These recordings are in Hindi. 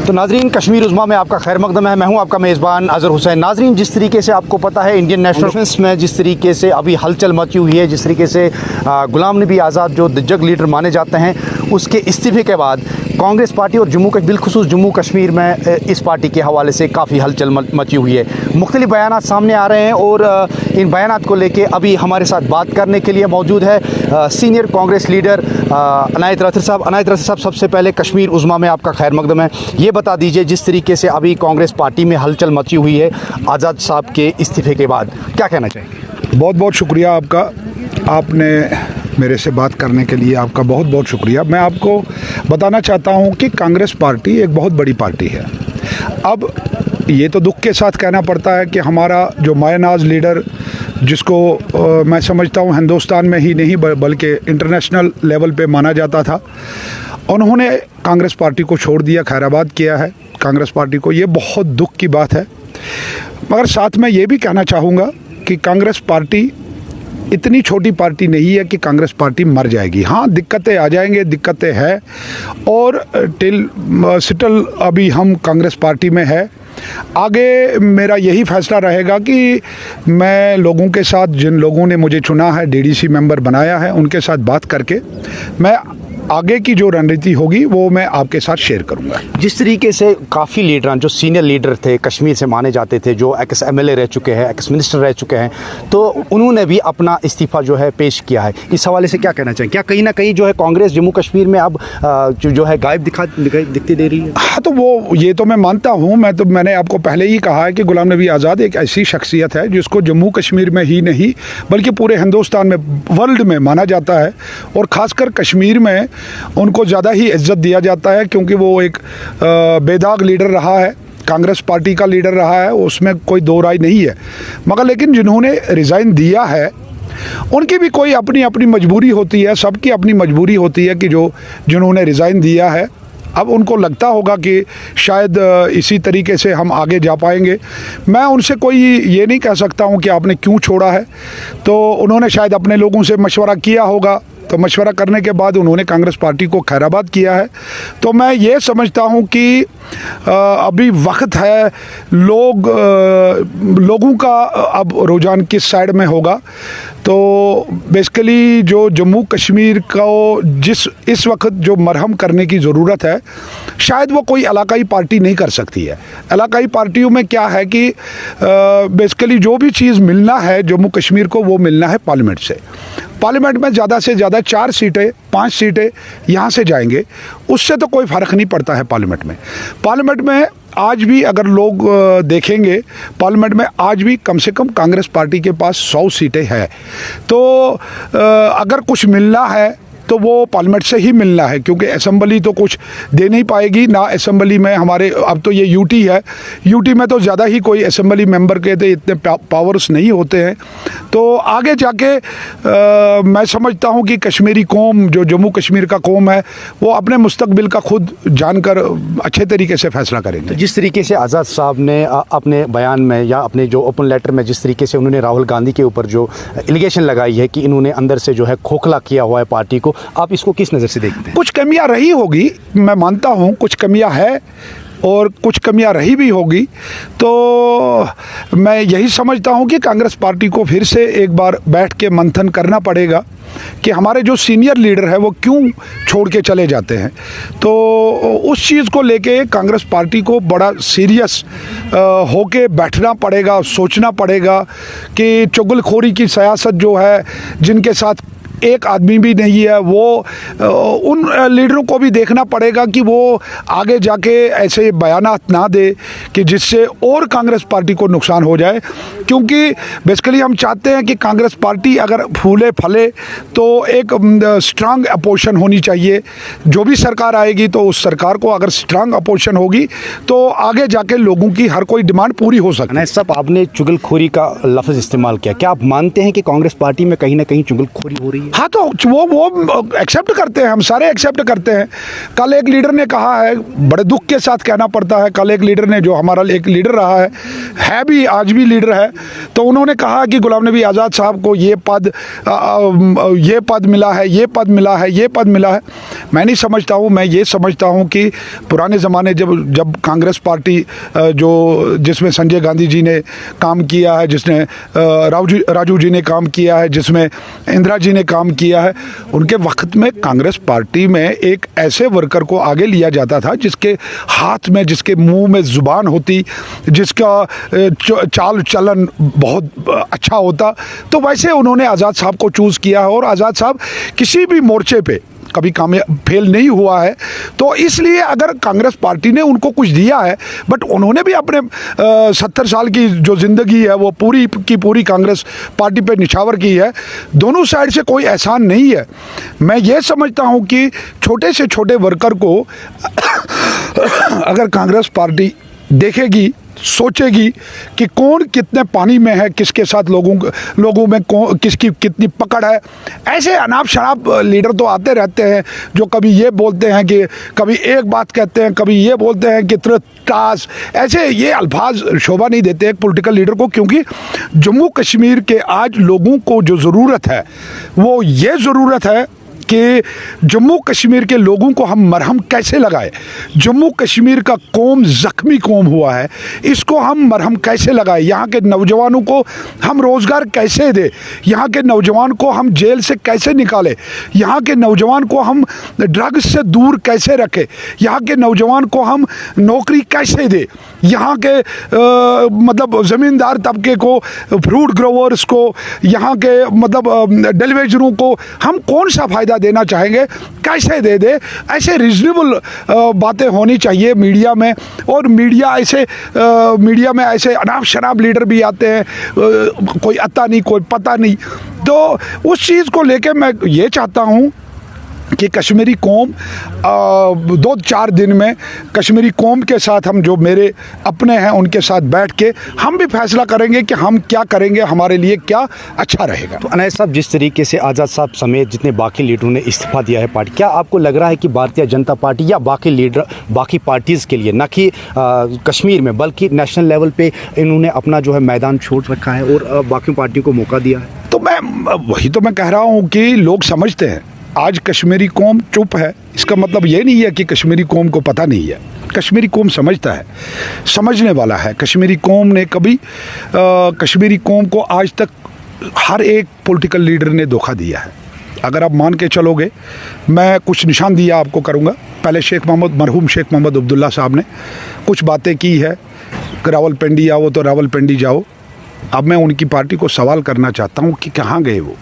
तो नाजरीन, कश्मीर उज़्मा में आपका खैर मकदम है। मैं हूं आपका मेज़बान अज़हर हुसैन। नाजरीन, जिस तरीके से आपको पता है इंडियन नेशनल कॉन्फ्रेंस में जिस तरीके से अभी हलचल मची हुई है, जिस तरीके से गुलाम नबी आज़ाद जो दिग्गज लीडर माने जाते हैं उसके इस्तीफ़े के बाद कांग्रेस पार्टी और बिलखुसूस जम्मू कश्मीर में इस पार्टी के हवाले से काफ़ी हलचल मची हुई है। मुख्तलिफ बयानात सामने आ रहे हैं और इन बयानात को लेके अभी हमारे साथ बात करने के लिए मौजूद है senior Congress leader Anayat rather साहब। अनायत रथर साहब, सबसे पहले कश्मीर उज़्मा में आपका खैर मकदम है। ये बता दीजिए, जिस तरीके से अभी कांग्रेस पार्टी में हलचल मची हुई है आज़ाद साहब के इस्तीफ़े के बाद, क्या कहना चाहेंगे? बहुत बहुत शुक्रिया आपका, आपने मेरे से बात करने के लिए आपका बहुत बहुत शुक्रिया। मैं आपको बताना चाहता हूं कि कांग्रेस पार्टी एक बहुत बड़ी पार्टी है। अब ये तो दुख के साथ कहना पड़ता है कि हमारा जो मायनाज लीडर, जिसको मैं समझता हूं हिंदुस्तान में ही नहीं बल्कि इंटरनेशनल लेवल पे माना जाता था, उन्होंने कांग्रेस पार्टी को छोड़ दिया, खैराबाद किया है कांग्रेस पार्टी को। ये बहुत दुख की बात है। मगर साथ में ये भी कहना चाहूँगा कि कांग्रेस पार्टी इतनी छोटी पार्टी नहीं है कि कांग्रेस पार्टी मर जाएगी। हाँ, दिक्कतें आ जाएंगे, दिक्कतें हैं, और स्टिल अभी हम कांग्रेस पार्टी में है। आगे मेरा यही फैसला रहेगा कि मैं लोगों के साथ, जिन लोगों ने मुझे चुना है, डीडीसी मेंबर बनाया है, उनके साथ बात करके मैं आगे की जो रणनीति होगी वो मैं आपके साथ शेयर करूंगा। जिस तरीके से काफ़ी लीडरान जो सीनियर लीडर थे, कश्मीर से माने जाते थे, जो एक्स MLA रह चुके हैं, एक्स मिनिस्टर रह चुके हैं, तो उन्होंने भी अपना इस्तीफ़ा जो है पेश किया है। इस हवाले से क्या कहना चाहिए? क्या कहीं ना कहीं जो है कांग्रेस जम्मू कश्मीर में अब जो है गायब दिखती दे रही है? हाँ, तो वो ये तो मैं मानता हूँ। मैंने आपको पहले ही कहा है कि गुलाम नबी आज़ाद एक ऐसी शख्सियत है जिसको जम्मू कश्मीर में ही नहीं बल्कि पूरे हिंदुस्तान में, वर्ल्ड में माना जाता है, और ख़ासकर कश्मीर में उनको ज़्यादा ही इज्जत दिया जाता है क्योंकि वो एक बेदाग लीडर रहा है, कांग्रेस पार्टी का लीडर रहा है, उसमें कोई दो राय नहीं है। मगर लेकिन जिन्होंने रिज़ाइन दिया है उनकी भी कोई अपनी अपनी मजबूरी होती है, सबकी अपनी मजबूरी होती है कि जिन्होंने रिज़ाइन दिया है, अब उनको लगता होगा कि शायद इसी तरीके से हम आगे जा पाएंगे। मैं उनसे कोई ये नहीं कह सकता हूँ कि आपने क्यों छोड़ा है। तो उन्होंने शायद अपने लोगों से मशवरा किया होगा, तो मशवरा करने के बाद उन्होंने कांग्रेस पार्टी को खैराबाद किया है। तो मैं ये समझता हूँ कि अभी वक्त है, लोगों का अब रुझान किस साइड में होगा। तो बेसिकली जो जम्मू कश्मीर को इस वक्त जो मरहम करने की ज़रूरत है, शायद वो कोई इलाकाई पार्टी नहीं कर सकती है। इलाकाई पार्टियों में क्या है कि बेसिकली जो भी चीज़ मिलना है जम्मू कश्मीर को, वो मिलना है पार्लियामेंट से। पार्लियामेंट में ज़्यादा से ज़्यादा 4 सीटें 5 सीटें यहाँ से जाएंगे, उससे तो कोई फ़र्क नहीं पड़ता है। पार्लियामेंट में आज भी अगर लोग देखेंगे, पार्लियामेंट में आज भी कम से कम कांग्रेस पार्टी के पास 100 सीटें हैं। तो अगर कुछ मिलना है तो वो पार्लियामेंट से ही मिलना है, क्योंकि असेंबली तो कुछ दे नहीं पाएगी ना। असेंबली में हमारे, अब तो ये यूटी है, यूटी में तो ज़्यादा ही कोई असेंबली मेंबर के तो इतने पावर्स नहीं होते हैं। तो आगे जाके मैं समझता हूँ कि कश्मीरी कौम, जो जम्मू कश्मीर का कौम है, वो अपने मुस्तकबिल का खुद जानकर अच्छे तरीके से फैसला करेंगे। तो जिस तरीके से आज़ाद साहब ने अपने बयान में या अपने जो ओपन लेटर में जिस तरीके से उन्होंने राहुल गांधी के ऊपर जो एलिगेशन लगाई है कि इन्होंने अंदर से जो है खोखला किया हुआ है पार्टी को, आप इसको किस नज़र से देखते हैं? कुछ कमियां रही होगी, मैं मानता हूं कुछ कमियां है और कुछ कमियां रही भी होगी। तो मैं यही समझता हूं कि कांग्रेस पार्टी को फिर से एक बार बैठ के मंथन करना पड़ेगा कि हमारे जो सीनियर लीडर है वो क्यों छोड़ के चले जाते हैं। तो उस चीज़ को लेके कांग्रेस पार्टी को बड़ा सीरियस होके बैठना पड़ेगा, सोचना पड़ेगा कि चुगलखोरी की सियासत जो है, जिनके साथ एक आदमी भी नहीं है, वो उन लीडरों को भी देखना पड़ेगा कि वो आगे जाके ऐसे बयानात ना दे कि जिससे और कांग्रेस पार्टी को नुकसान हो जाए। क्योंकि बेसिकली हम चाहते हैं कि कांग्रेस पार्टी अगर फूले फले तो एक स्ट्रांग अपोजिशन होनी चाहिए। जो भी सरकार आएगी तो उस सरकार को अगर स्ट्रांग अपोजिशन होगी तो आगे जाके लोगों की हर कोई डिमांड पूरी हो सकती है। सब आपने चुगलखोरी का लफ्ज़ इस्तेमाल किया, क्या आप मानते हैं कि कांग्रेस पार्टी में कहीं ना कहीं चुगलखोरी हो रही है? हाँ, तो वो एक्सेप्ट करते हैं, हम सारे एक्सेप्ट करते हैं। कल एक लीडर ने कहा है, बड़े दुख के साथ कहना पड़ता है, कल एक लीडर ने, जो हमारा एक लीडर रहा है भी, आज भी लीडर है, तो उन्होंने कहा कि गुलाम नबी आज़ाद साहब को ये पद मिला है, ये पद मिला है, ये पद मिला है। मैं नहीं समझता हूँ, मैं ये समझता हूँ कि पुराने ज़माने जब कांग्रेस पार्टी जिसमें संजय गांधी जी ने काम किया है, जिसने राजू जी ने काम किया है, जिसमें इंदिरा जी ने काम किया है, उनके वक्त में कांग्रेस पार्टी में एक ऐसे वर्कर को आगे लिया जाता था जिसके हाथ में, जिसके मुंह में ज़ुबान होती, जिसका चाल चलन बहुत अच्छा होता, तो वैसे उन्होंने आज़ाद साहब को चूज़ किया है। और आज़ाद साहब किसी भी मोर्चे पे कभी कामयाब फेल नहीं हुआ है। तो इसलिए अगर कांग्रेस पार्टी ने उनको कुछ दिया है, बट उन्होंने भी अपने 70 साल की जो ज़िंदगी है वो पूरी की पूरी कांग्रेस पार्टी पे निछावर की है। दोनों साइड से कोई एहसान नहीं है। मैं ये समझता हूँ कि छोटे से छोटे वर्कर को अगर कांग्रेस पार्टी देखेगी, सोचेगी कि कौन कितने पानी में है, किसके साथ लोगों में किसकी कितनी पकड़ है। ऐसे अनाप शनाप लीडर तो आते रहते हैं जो कभी ये बोलते हैं कि, कभी एक बात कहते हैं, कभी ये बोलते हैं कि त्रास, ऐसे ये अल्फाज शोभा नहीं देते एक पॉलिटिकल लीडर को। क्योंकि जम्मू कश्मीर के आज लोगों को जो ज़रूरत है वो ये ज़रूरत है कि जम्मू कश्मीर के लोगों को हम मरहम कैसे लगाए। जम्मू कश्मीर का कौम ज़ख्मी कौम हुआ है, इसको हम मरहम कैसे लगाए। यहाँ के नौजवानों को हम रोज़गार कैसे दें, यहाँ के नौजवान को हम जेल से कैसे निकालें, यहाँ के नौजवान को हम ड्रग्स से दूर कैसे रखें, यहाँ के नौजवान को हम नौकरी कैसे दें, यहाँ के मतलब ज़मींदार तबके को, फ्रूट ग्रोवर्स को, यहाँ के मतलब डेलीवेजरों को हम कौन सा फ़ायदा देना चाहेंगे, कैसे दे। ऐसे रीजनेबल बातें होनी चाहिए मीडिया में। और मीडिया में ऐसे अनाप शनाप लीडर भी आते हैं, कोई आता नहीं, कोई पता नहीं। तो उस चीज़ को लेके मैं ये चाहता हूँ कि कश्मीरी कौम 2-4 दिन में कश्मीरी कौम के साथ, हम जो मेरे अपने हैं उनके साथ बैठ के हम भी फैसला करेंगे कि हम क्या करेंगे, हमारे लिए क्या अच्छा रहेगा। तो अनैस साहब, जिस तरीके से आज़ाद साहब समेत जितने बाकी लीडरों ने इस्तीफा दिया है पार्टी, क्या आपको लग रहा है कि भारतीय जनता पार्टी या बाकी लीडर, बाकी पार्टीज़ के लिए, न कि कश्मीर में बल्कि नेशनल लेवल पे इन्होंने अपना जो है मैदान छोड़ रखा है और बाकी पार्टियों को मौका दिया है? तो मैं कह रहा हूँ कि लोग समझते हैं आज कश्मीरी कौम चुप है, इसका मतलब ये नहीं है कि कश्मीरी कौम को पता नहीं है। कश्मीरी कौम समझता है, समझने वाला है। कश्मीरी कौम ने कभी कश्मीरी कौम को आज तक हर एक पॉलिटिकल लीडर ने धोखा दिया है। अगर आप मान के चलोगे, मैं कुछ निशानदिया आपको करूँगा। पहले मरहूम शेख मोहम्मद अब्दुल्ला साहब ने कुछ बातें की है, रावलपिंडी आओ तो रावलपिंडी जाओ। अब मैं उनकी पार्टी को सवाल करना चाहता हूँ कि कहाँ गए वो।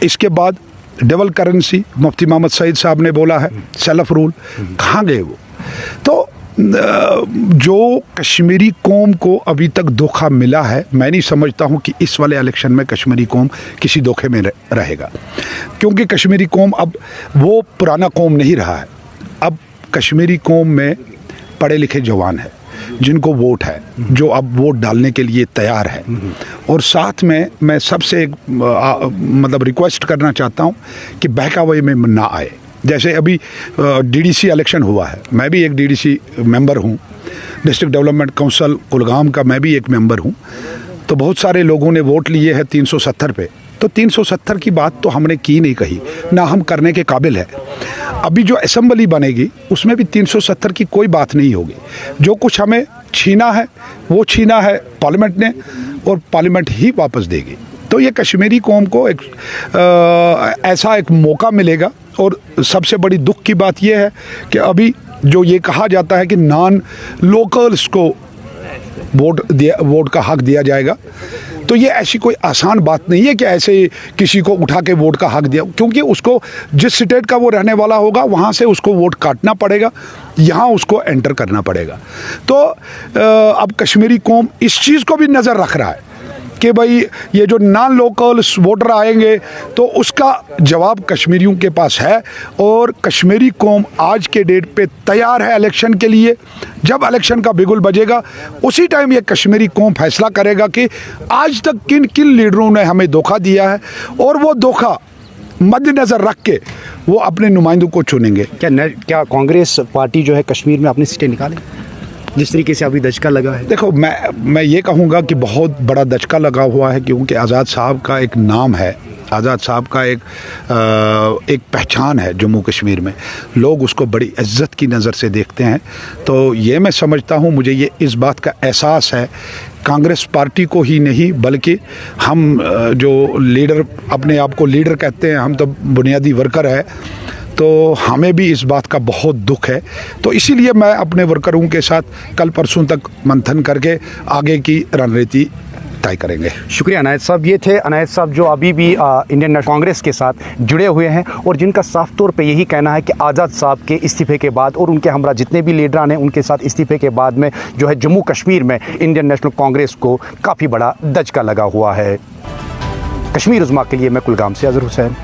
इसके बाद डबल करेंसी मुफ्ती मोहम्मद सईद साहब ने बोला है, सेल्फ रूल, कहाँ गए वो। तो जो कश्मीरी कौम को अभी तक धोखा मिला है, मैं नहीं समझता हूँ कि इस वाले इलेक्शन में कश्मीरी कौम किसी धोखे में रहेगा। क्योंकि कश्मीरी कौम अब वो पुराना कौम नहीं रहा है। अब कश्मीरी कौम में पढ़े लिखे जवान है, जिनको वोट है, जो अब वोट डालने के लिए तैयार है। और साथ में मैं सबसे एक मतलब रिक्वेस्ट करना चाहता हूँ कि बहकावे में ना आए। जैसे अभी डीडीसी इलेक्शन हुआ है, मैं भी एक डीडीसी मेंबर हूँ, डिस्ट्रिक्ट डेवलपमेंट काउंसिल कुलगाम का मैं भी एक मेंबर हूँ। तो बहुत सारे लोगों ने वोट लिए हैं 370 पे, तो 370 की बात तो हमने की नहीं कही, ना हम करने के काबिल है। अभी जो असेंबली बनेगी उसमें भी 370 की कोई बात नहीं होगी। जो कुछ हमें छीना है वो छीना है पार्लियामेंट ने, और पार्लियामेंट ही वापस देगी। तो ये कश्मीरी कौम को एक ऐसा एक मौका मिलेगा। और सबसे बड़ी दुख की बात यह है कि अभी जो ये कहा जाता है कि नॉन लोकल्स को वोट का हक दिया जाएगा, तो ये ऐसी कोई आसान बात नहीं है कि ऐसे किसी को उठा के वोट का हक दिया। क्योंकि उसको जिस स्टेट का वो रहने वाला होगा वहाँ से उसको वोट काटना पड़ेगा, यहाँ उसको एंटर करना पड़ेगा। तो अब कश्मीरी कौम इस चीज़ को भी नज़र रख रहा है कि भाई ये जो नॉन लोकल वोटर आएंगे तो उसका जवाब कश्मीरियों के पास है। और कश्मीरी कौम आज के डेट पे तैयार है इलेक्शन के लिए। जब इलेक्शन का बिगुल बजेगा उसी टाइम ये कश्मीरी कौम फैसला करेगा कि आज तक किन किन लीडरों ने हमें धोखा दिया है, और वो धोखा मद्देनज़र रख के वो अपने नुमाइंदों को चुनेंगे। क्या कांग्रेस पार्टी जो है कश्मीर में अपनी सीटें निकाले, जिस तरीके से अभी दचका लगा है? देखो, मैं ये कहूँगा कि बहुत बड़ा दचका लगा हुआ है, क्योंकि आज़ाद साहब का एक नाम है, आज़ाद साहब का एक पहचान है जम्मू कश्मीर में, लोग उसको बड़ी इज्जत की नज़र से देखते हैं। तो ये मैं समझता हूँ, मुझे ये इस बात का एहसास है कांग्रेस पार्टी को ही नहीं, बल्कि हम जो लीडर अपने आप को लीडर कहते हैं, हम तो बुनियादी वर्कर है, तो हमें भी इस बात का बहुत दुख है। तो इसीलिए मैं अपने वर्करों के साथ कल परसों तक मंथन करके आगे की रणनीति तय करेंगे। शुक्रिया अनायत साहब। ये थे अनायत साहब जो अभी भी इंडियन नेशनल कांग्रेस के साथ जुड़े हुए हैं और जिनका साफ तौर पे यही कहना है कि आज़ाद साहब के इस्तीफे के बाद और उनके हमरा जितने भी लीडरान हैं उनके साथ इस्तीफे के बाद में जो है जम्मू कश्मीर में इंडियन नेशनल कांग्रेस को काफ़ी बड़ा दचका लगा हुआ है। कश्मीर उज़्मा के लिए मैं कुलगाम से अज़हर हुसैन।